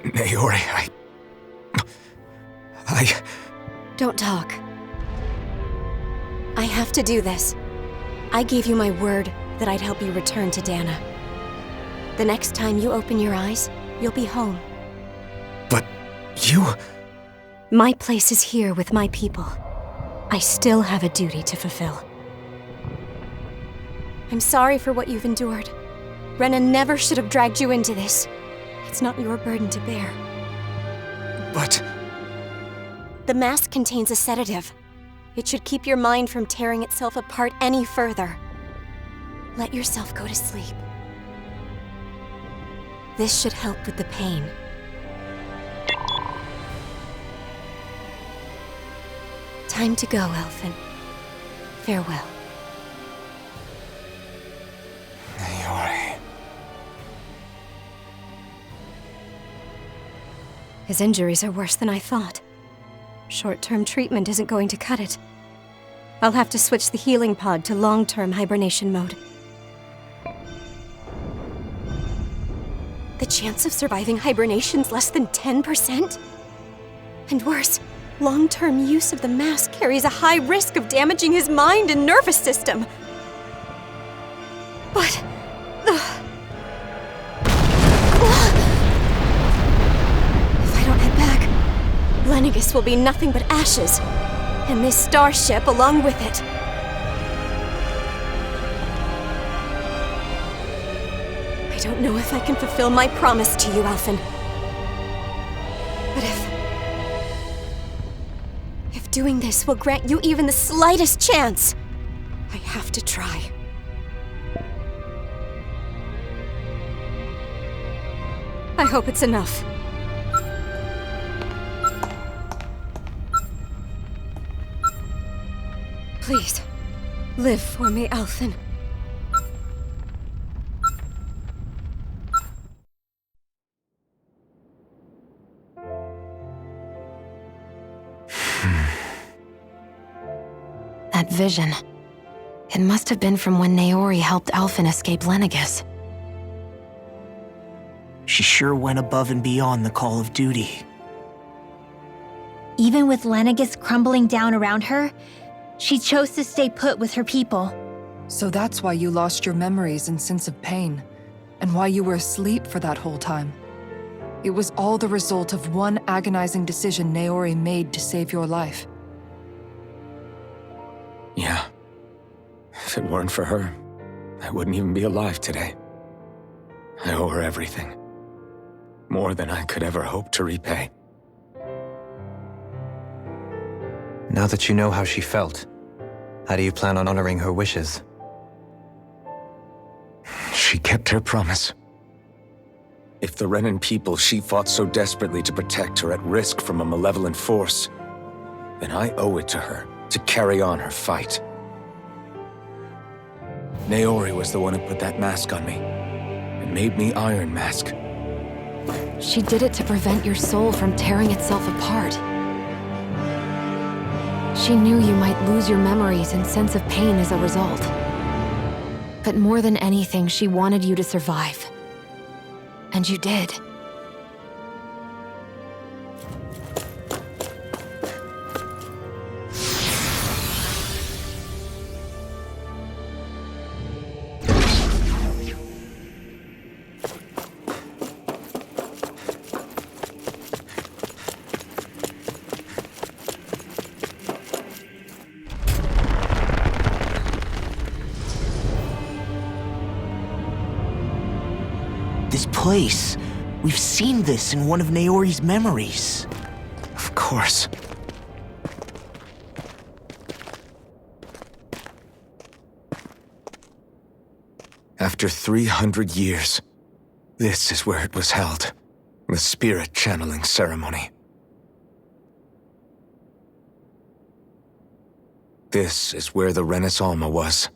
Naori, I... Don't talk. I have to do this. I gave you my word that I'd help you return to Dana. The next time you open your eyes, you'll be home. But you... My place is here with my people. I still have a duty to fulfill. I'm sorry for what you've endured. Renan never should have dragged you into this. It's not your burden to bear. But... The mask contains a sedative. It should keep your mind from tearing itself apart any further. Let yourself go to sleep. This should help with the pain. Time to go, Elfin. Farewell. Naori... His injuries are worse than I thought. Short-term treatment isn't going to cut it. I'll have to switch the healing pod to long-term hibernation mode. The chance of surviving hibernation's less than 10%? And worse, long-term use of the mask carries a high risk of damaging his mind and nervous system. But... If I don't head back, Lenegis will be nothing but ashes, and this starship along with it. I don't know if I can fulfill my promise to you, Alphen. But if doing this will grant you even the slightest chance, I have to try. I hope it's enough. Please, live for me, Alphen. That vision. It must have been from when Naori helped Alphen escape Lenegis. She sure went above and beyond the call of duty. Even with Lenegis crumbling down around her, she chose to stay put with her people. So that's why you lost your memories and sense of pain, and why you were asleep for that whole time. It was all the result of one agonizing decision Naori made to save your life. Yeah. If it weren't for her, I wouldn't even be alive today. I owe her everything. More than I could ever hope to repay. Now that you know how she felt, how do you plan on honoring her wishes? She kept her promise. If the Renan people she fought so desperately to protect are at risk from a malevolent force, then I owe it to her to carry on her fight. Naori was the one who put that mask on me, and made me Iron Mask. She did it to prevent your soul from tearing itself apart. She knew you might lose your memories and sense of pain as a result. But more than anything, she wanted you to survive. And you did. This place. We've seen this in one of Naori's memories. Of course. After 300 years, this is where it was held. The spirit channeling ceremony. This is where the Renis Alma was.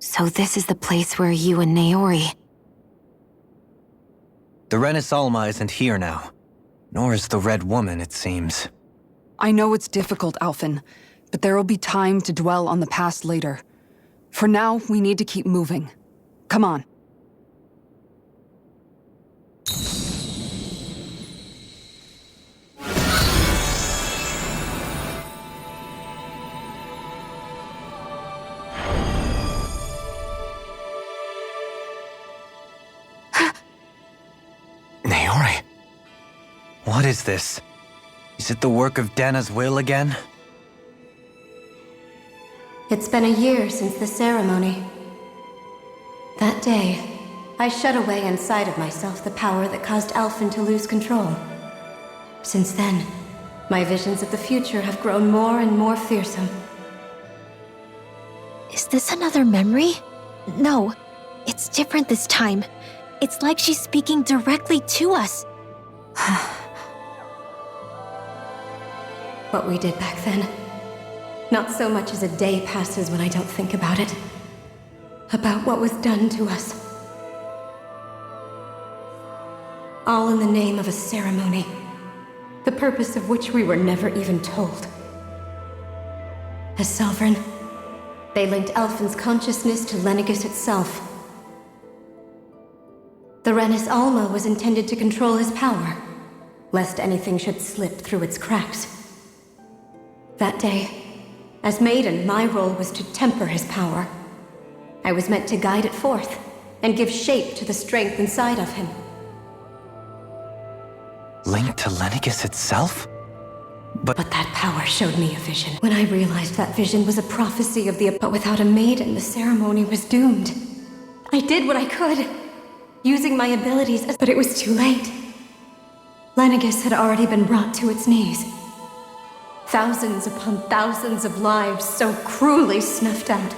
So this is the place where you and Naori... The Renis Alma isn't here now. Nor is the Red Woman, it seems. I know it's difficult, Alphen, but there will be time to dwell on the past later. For now, we need to keep moving. Come on. Naori. What is this? Is it the work of Dana's will again? It's been a year since the ceremony. That day, I shut away inside of myself the power that caused Alphen to lose control. Since then, my visions of the future have grown more and more fearsome. Is this another memory? No, it's different this time. It's like she's speaking directly to us. What we did back then. Not so much as a day passes when I don't think about it. About what was done to us. All in the name of a ceremony. The purpose of which we were never even told. As Sovereign, they linked Alphen's consciousness to Lenegis itself. The Renis Alma was intended to control his power, lest anything should slip through its cracks. That day, as Maiden, my role was to temper his power. I was meant to guide it forth, and give shape to the strength inside of him. Linked to Lenegis itself? But that power showed me a vision. When I realized that vision was a prophecy of the... But without a maiden, the ceremony was doomed. I did what I could, using my abilities, but it was too late. Lenegis had already been brought to its knees. Thousands upon thousands of lives so cruelly snuffed out.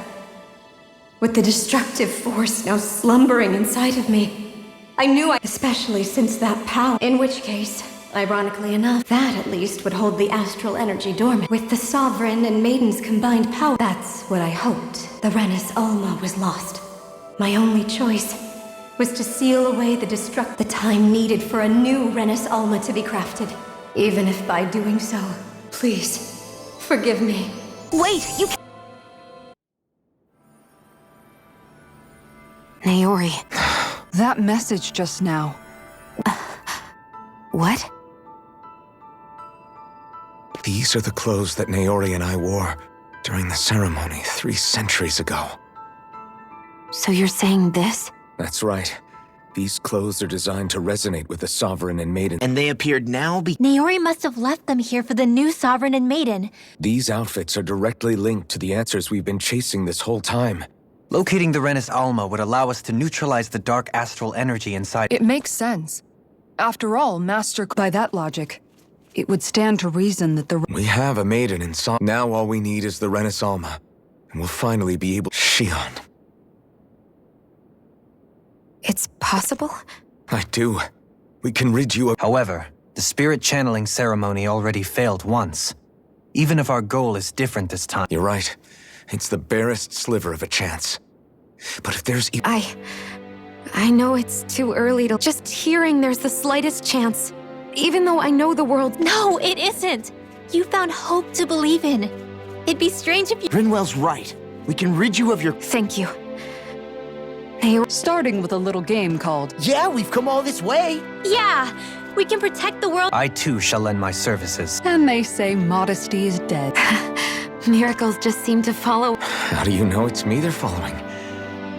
With the destructive force now slumbering inside of me, I knew especially since that power. In which case, ironically enough, that at least would hold the astral energy dormant. With the Sovereign and Maiden's combined power, that's what I hoped. The Renis Alma was lost. My only choice was to seal away the time needed for a new Renis Alma to be crafted. Even if by doing so, please, forgive me. Wait, you Naori. That message just now. What? These are the clothes that Naori and I wore during the ceremony 3 centuries ago. So you're saying this? That's right. These clothes are designed to resonate with the Sovereign and Maiden. And they appeared now Naori must have left them here for the new Sovereign and Maiden. These outfits are directly linked to the answers we've been chasing this whole time. Locating the Renis Alma would allow us to neutralize the dark astral energy inside. It makes sense. After all, by that logic, it would stand to reason that the... We have a maiden in Now all we need is the Renis Alma, and we'll finally be able... Shion. It's possible? I do. We can rid you of... However, the spirit channeling ceremony already failed once. Even if our goal is different this time. You're right. It's the barest sliver of a chance. But if there's... I know it's too early to... Just hearing there's the slightest chance. Even though I know the world... No, it isn't! You found hope to believe in. It'd be strange if you... Rinwell's right. We can rid you of your... Thank you. Starting with a little game called... Yeah, we've come all this way. Yeah! We can protect the world. I too shall lend my services. And they say modesty is dead. Miracles just seem to follow. How do you know it's me they're following?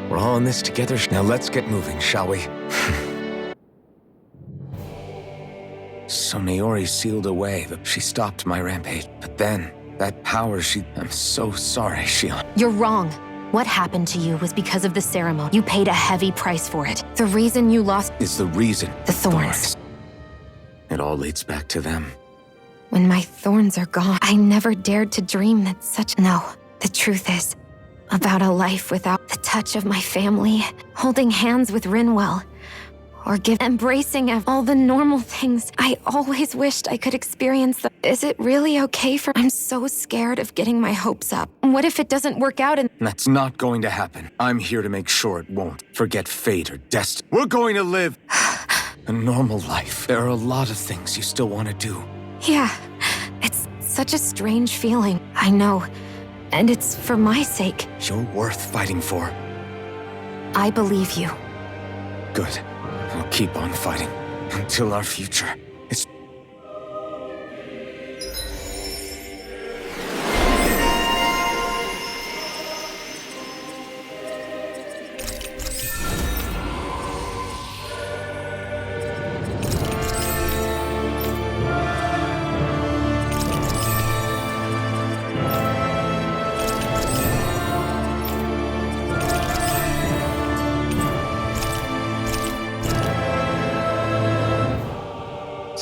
We're all in this together. Now let's get moving, shall we? So Naori sealed away. She stopped my rampage. But then, that power I'm so sorry, Shion. You're wrong. What happened to you was because of the ceremony. You paid a heavy price for it. The reason you lost... Is the reason. The thorns. It all leads back to them. When my thorns are gone, I never dared to dream that such... No, the truth is, about a life without the touch of my family, holding hands with Rinwell, or embracing of all the normal things I always wished I could experience. Is it really okay for... I'm so scared of getting my hopes up. What if it doesn't work out and... That's not going to happen. I'm here to make sure it won't. Forget fate or destiny. We're going to live a normal life. There are a lot of things you still want to do. Yeah, it's such a strange feeling. I know, and it's for my sake. You're worth fighting for. I believe you. Good. We'll keep on fighting until our future is...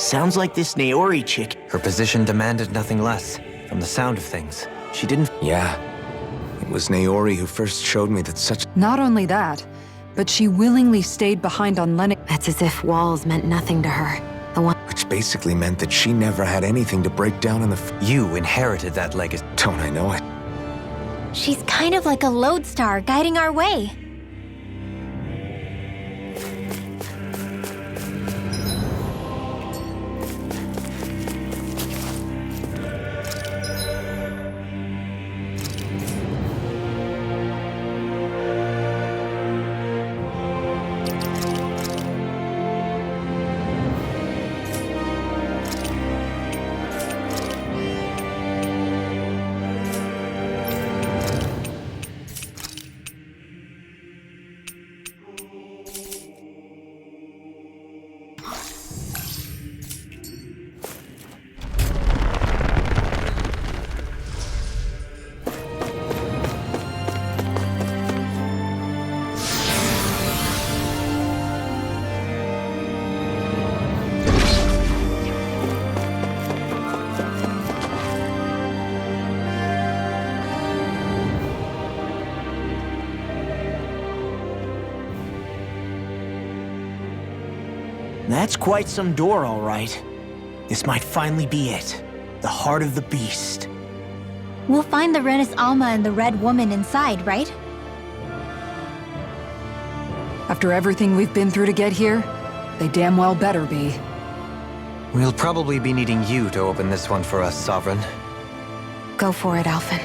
Sounds like this Naori chick. Her position demanded nothing less. From the sound of things, she didn't. Yeah. It was Naori who first showed me that such. Not only that, but she willingly stayed behind on Lennox. That's as if walls meant nothing to her. The one. Which basically meant that she never had anything to break down in the. You inherited that legacy. Don't I know it? She's kind of like a lodestar guiding our way. That's quite some door, all right. This might finally be it. The heart of the beast. We'll find the Renis Alma and the Red Woman inside, right? After everything we've been through to get here, they damn well better be. We'll probably be needing you to open this one for us, Sovereign. Go for it, Alphen.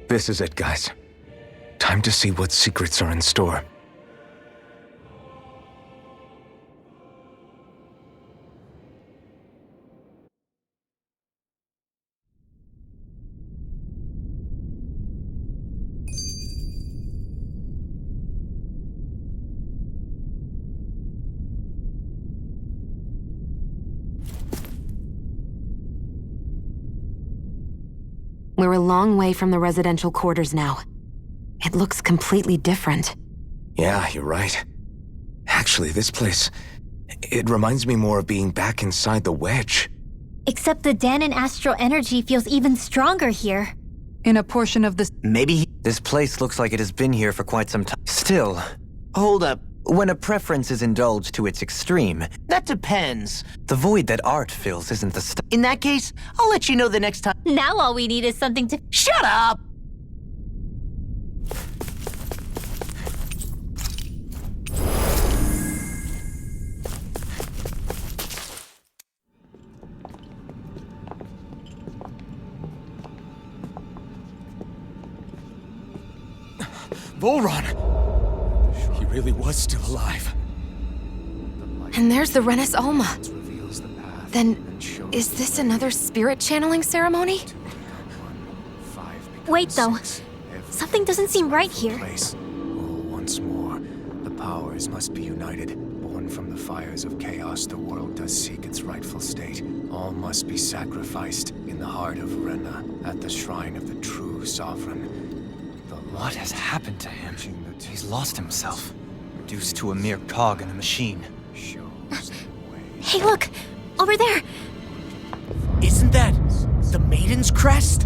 This is it, guys. Time to see what secrets are in store. We're a long way from the residential quarters now. It looks completely different. Yeah, you're right. Actually, this place... it reminds me more of being back inside the Wedge. Except the Dahnan astral energy feels even stronger here. In a portion of this... Maybe. This place looks like it has been here for quite some time. Still, Hold up. when a preference is indulged to its extreme, That depends. the void that art fills isn't the stuff. In that case, I'll let you know the next time. Now all we need is something to... Shut up! Volron! He really was still alive. And there's the Renis Alma. Then, is this another spirit channeling ceremony? Wait, though. Something doesn't seem right here. Place. Oh, once more, the powers must be united. Born from the fires of chaos, the world does seek its rightful state. All must be sacrificed in the heart of Rena, at the shrine of the true sovereign. What has happened to him? He's lost himself, reduced to a mere cog in a machine. Hey, look! Over there! Isn't that the Maiden's crest?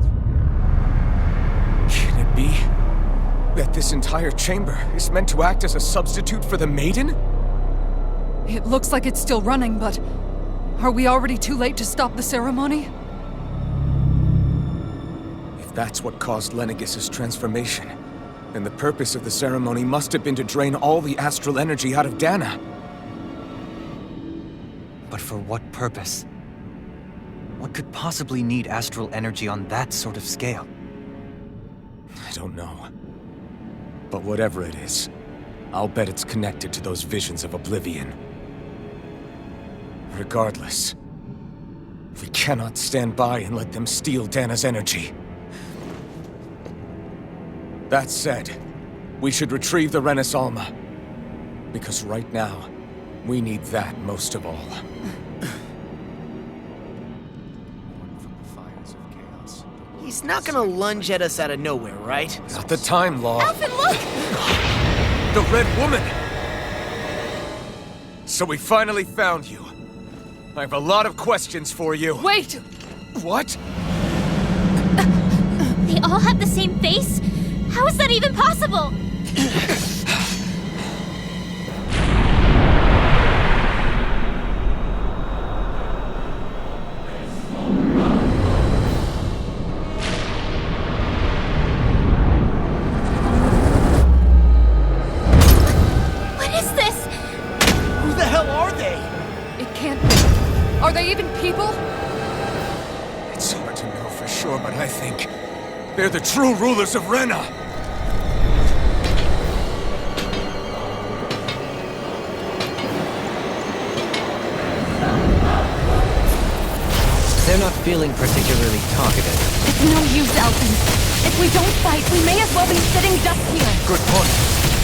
Can it be that this entire chamber is meant to act as a substitute for the Maiden? It looks like it's still running, but... are we already too late to stop the ceremony? If that's what caused Lenegis' transformation, then the purpose of the ceremony must have been to drain all the astral energy out of Dahna. But for what purpose? What could possibly need astral energy on that sort of scale? I don't know. But whatever it is, I'll bet it's connected to those visions of oblivion. Regardless, we cannot stand by and let them steal Dahna's energy. That said, We should retrieve the Renis Alma. Because right now, we need that most of all. He's not gonna lunge at us out of nowhere, right? Not the time, Law. Alphen, look! The Red Woman! So we finally found you. I have a lot of questions for you. Wait! What? They all have the same face? How is that even possible? What is this? Who the hell are they? It can't be. Are they even people? It's hard to know for sure, but I think they're the true rulers of Renna. They're not feeling particularly talkative. It's no use, Alphen. If we don't fight, we may as well be sitting ducks here. Good point.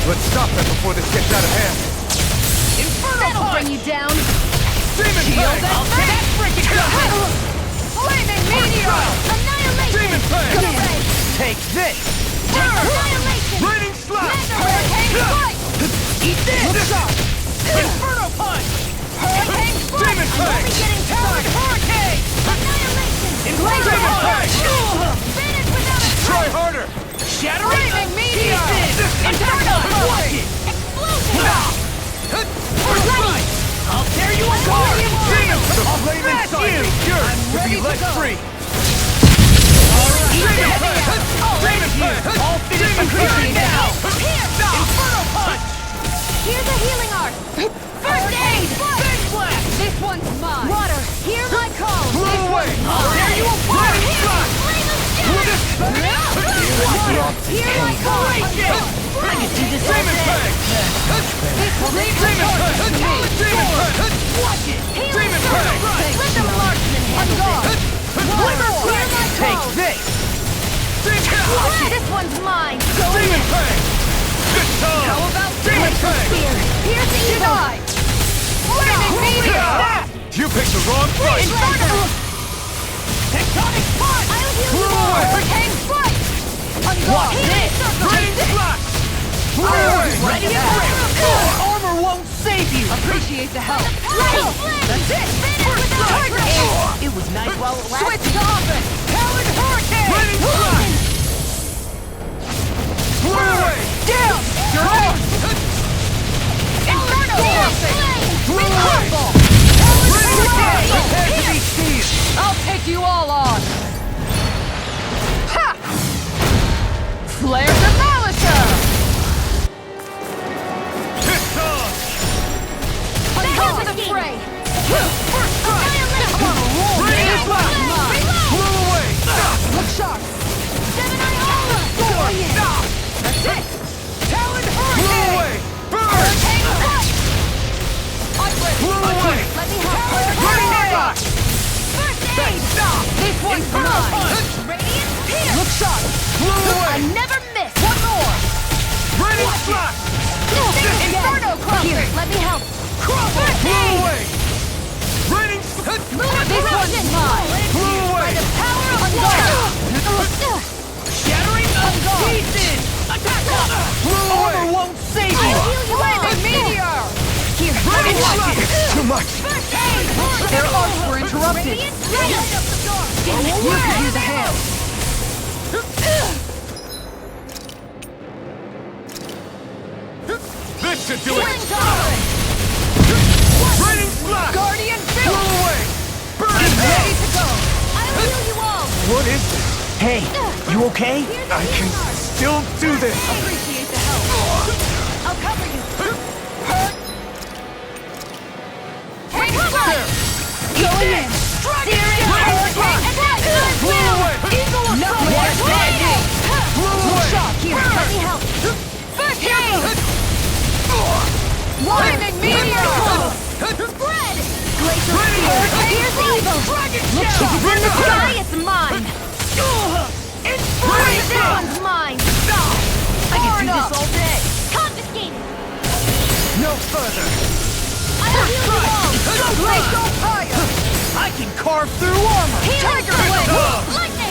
Let's stop them before this gets out of hand. That'll bring you down. Demon Fang! That freaking Flaming meteor! Annihilation! Demon Fang! Take this! Annihilation! Raining Slash! Hurricane Strike! Eat this! Inferno punch! Hurricane Strike! Demon I'm Fang! only getting started! Hurricane! Annihilation! Laser Demon punch! Finish without a Try harder! Shattering! Flaming meteor! Pieces! Inferno punch! Explosion! First strike! I'll tear you apart! The I'll flame smash inside you! is pure I'm to ready be to let go. free. Demon Fang! I'll finish you right now! Inferno punch! Here's a healing art! First aid! Big blast! This one's mine! Water, hear my call! Blow away! I'll tear you apart! Flame of Water, hear my call! I can do this all Demon day! Fang! This will leave the Demon torch Fang! to me! Demon Fang! Watch it! Demon Fang! Let the marksman handle this! Glimmer Hear my Take call! this! This one's mine! Go Demon in! Fang! Good time! How about Demon Fang! Spear! Here's evil! Flaming meteor! You picked the wrong fight! Inferno! Tectonic punch! I'll heal you all! Hurricane strike! Watch this! Raining Slash! Ready to break! Armor won't save you! Appreciate the help! Ready! That's it! Finish without a break! It was nice while it lasted. Switch to offense! Talon Hurricane! Raining Slash! Blow away! Down! You're on! Inferno! Blow away! Prepare to be seized! I'll take you all on! Ha! Flare Demolisher! Piss off! Into the fray! First strike! Raining Slash! Blow away! Look sharp! Gemini Alma! That's it! Talon Blow Hurricane! away! Burn! Hurricane strike! I'm ready! Blow away! Let me help! Raining Slash! First aid! This one's mine! Radiant Pierce! Look sharp! Blow I away! never miss! One more! Raining Slash! Inferno Crusher! Here, let me help! First Blow aid! away! Raining Slash! Lunar This corruption! one's mine! Blow away! By the power of God! Shattering of pieces! Attack! Blow away! Armor won't save I'll you! heal you all! Flaming meteor! Here, Raining watch Slash! it! Too much! First aid! Their arts were interrupted! Radiant Light up the door! You can use a hand! This should do Healing it! Tower! Raining Slash! Guardian Blow Field! away! Burn! Ready to go! I'll heal you all! What is this? Hey, you okay? Here's the I can healing art! still do this! Appreciate the help! I'll cover you! Take Come cover! on! Going in! Searing Hurricane Attack! Blow away! Eagle of No Fire! more standing! Blow away! Shot! Here, let me help! First aid! Flaming meteor! Spread! Glacial Spear! Here's evil! Look in the sky, it's mine! This one's mine! I can do this all day! no further! I can carve through armor! Tiger Blade! Lightning!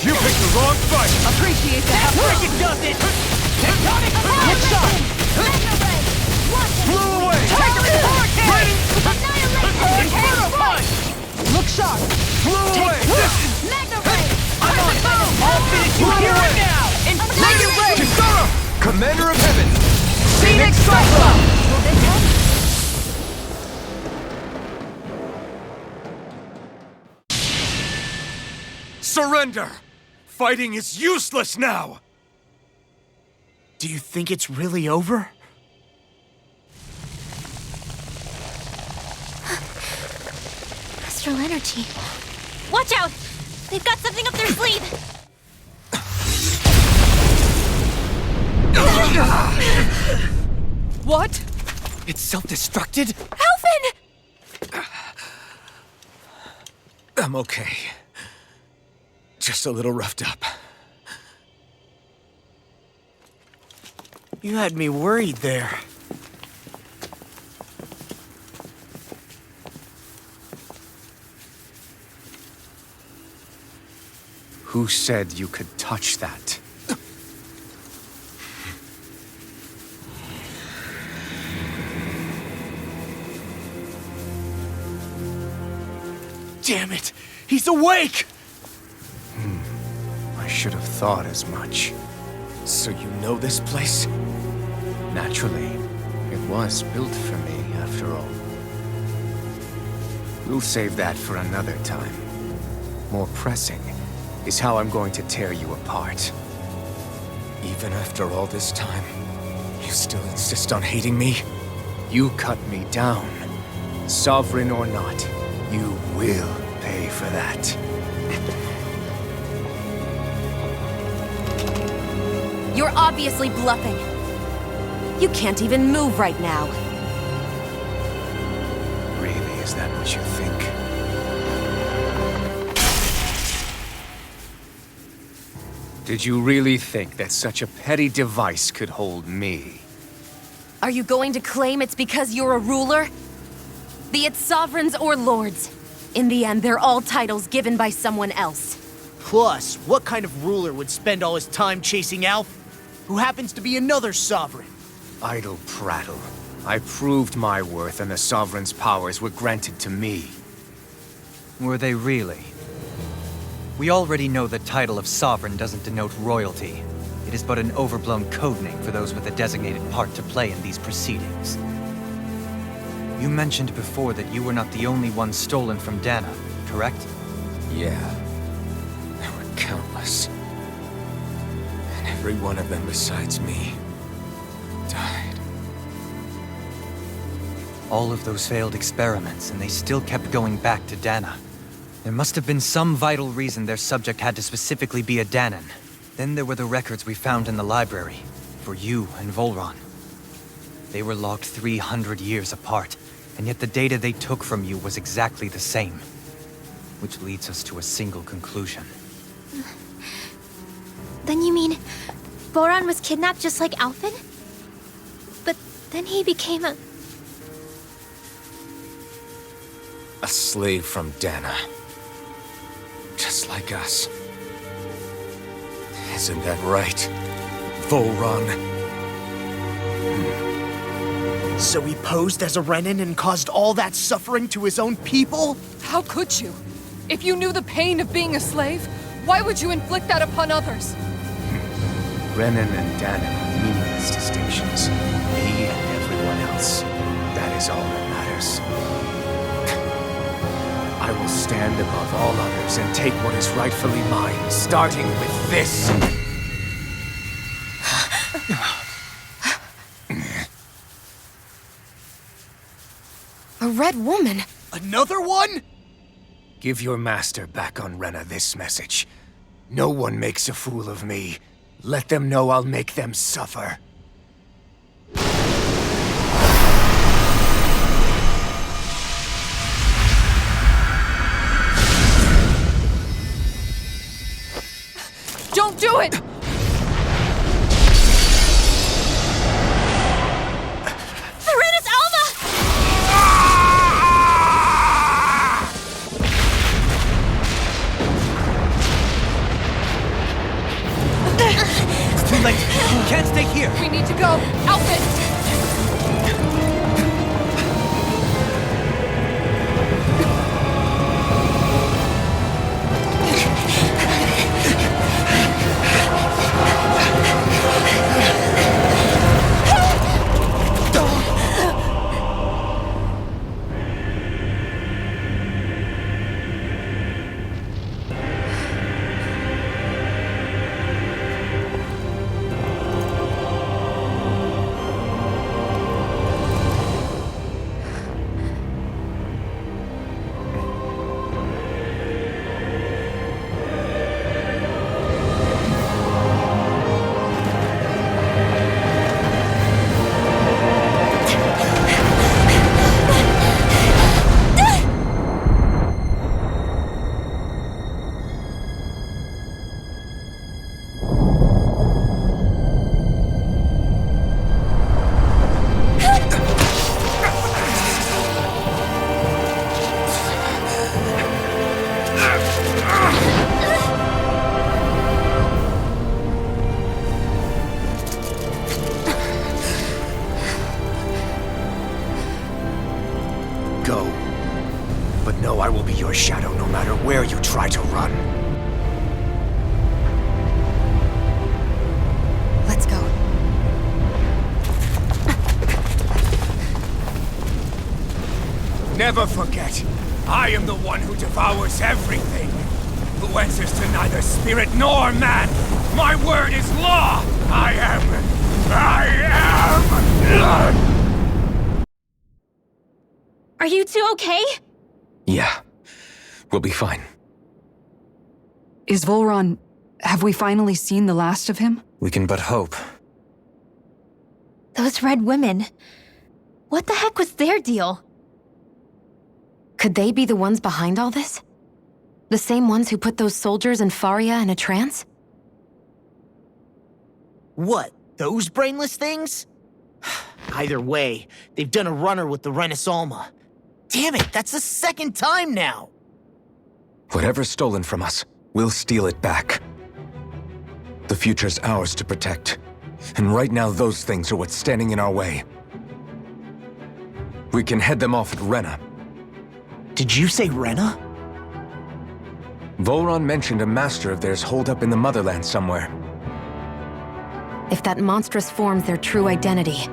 You picked the wrong fight! Appreciate the That help. freaking does it! Tectonic Look shot! Blew away! Tiger Hurricane! Inferno Punch! Look sharp. Blew away! I'm on fire! I'll finish you here and now! Inferno Ray! Kisara! Commander of Heaven! Phoenix Cyclone! Will this help? Surrender! Fighting is useless now! Do you think it's really over? Astral energy. Watch out! They've got something up their sleeve! What? It's self-destructed? Alphen! I'm okay. Just a little roughed up. You had me worried there. Who said you could touch that? Damn it! He's awake! I should have thought as much. So you know this place? Naturally, it was built for me, after all. We'll save that for another time. More pressing is how I'm going to tear you apart. Even after all this time, you still insist on hating me? You cut me down. Sovereign or not, you will pay for that. You're obviously bluffing. You can't even move right now. Really, is that what you think? Did you really think that such a petty device could hold me? Are you going to claim it's because you're a ruler? Be it sovereigns or lords. In the end, they're all titles given by someone else. Plus, what kind of ruler would spend all his time chasing Alf, who happens to be another sovereign? Idle prattle. I proved my worth and the Sovereign's powers were granted to me. Were they really? We already know the title of Sovereign doesn't denote royalty. It is but an overblown codename for those with a designated part to play in these proceedings. You mentioned before that you were not the only one stolen from Dana, correct? Yeah. There were countless. And every one of them besides me died. All of those failed experiments, and they still kept going back to Dana. There must have been some vital reason their subject had to specifically be a Danan. Then there were the records we found in the library, for you and Volron. They were logged 300 years apart, and yet the data they took from you was exactly the same. Which leads us to a single conclusion. Then you mean Voron was kidnapped just like Alphen? But then he became a... A slave from Dana. Just like us. Isn't that right, Volron? So he posed as a Renan and caused all that suffering to his own people? How could you? If you knew the pain of being a slave, why would you inflict that upon others? Renan and Danan are meaningless distinctions. Me and everyone else. That is all that matters. I will stand above all others and take what is rightfully mine, starting with this. A red woman. Another one? Give your master back on Rena this message. No one makes a fool of me. Let them know I'll make them suffer. Don't do it! here! We need to go! Outfit! Go. But know I will be your shadow no matter where you try to run. Let's go. Never forget, I am the one who devours everything. Who answers to neither spirit nor man. My word is law. I am. Are you two okay? Yeah. We'll be fine. Is Volron... Have we finally seen the last of him? We can but hope. Those red women. What the heck was their deal? Could they be the ones behind all this? The same ones who put those soldiers in Faria in a trance? What? Those brainless things? Either way, they've done a runner with the Renasolma. Damn it, that's the second time now! Whatever's stolen from us, we'll steal it back. The future's ours to protect. And right now those things are what's standing in our way. We can head them off at Rena. Did you say Rena? Volron mentioned a master of theirs holed up in the motherland somewhere. If that monstrous form's their true identity,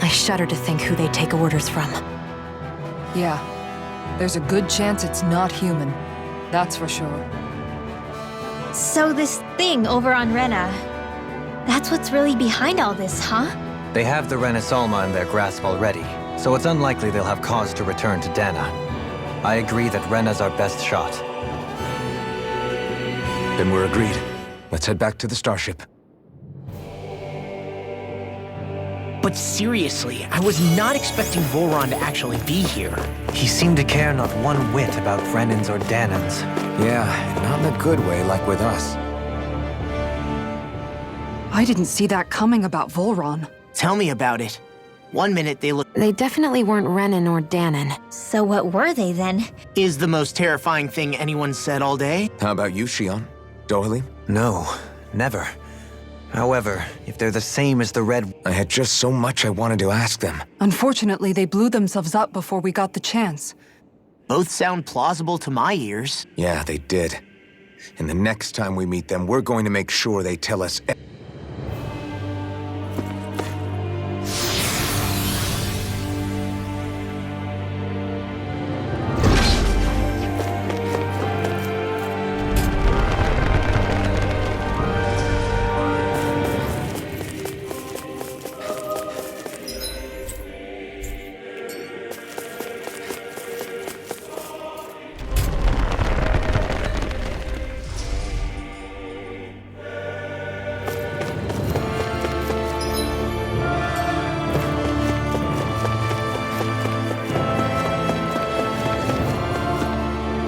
I shudder to think who they take orders from. Yeah. There's a good chance it's not human. That's for sure. So this thing over on Rena, that's what's really behind all this, huh? They have the Renasolma in their grasp already, so it's unlikely they'll have cause to return to Dana. I agree that Rena's our best shot. Then we're agreed. Let's head back to the starship. But seriously, I was not expecting Volron to actually be here. He seemed to care not one whit about Renans or Danans. Yeah, not in a good way like with us. I didn't see that coming about Volron. Tell me about it. One minute they look They definitely weren't Renan or Danan. So what were they then? is the most terrifying thing anyone said all day. How about you, Shion? Dohalim? No, never. However, if they're the same as the Red... I had just so much I wanted to ask them. Unfortunately, they blew themselves up before we got the chance. Both sound plausible to my ears. Yeah, they did. And the next time we meet them, we're going to make sure they tell us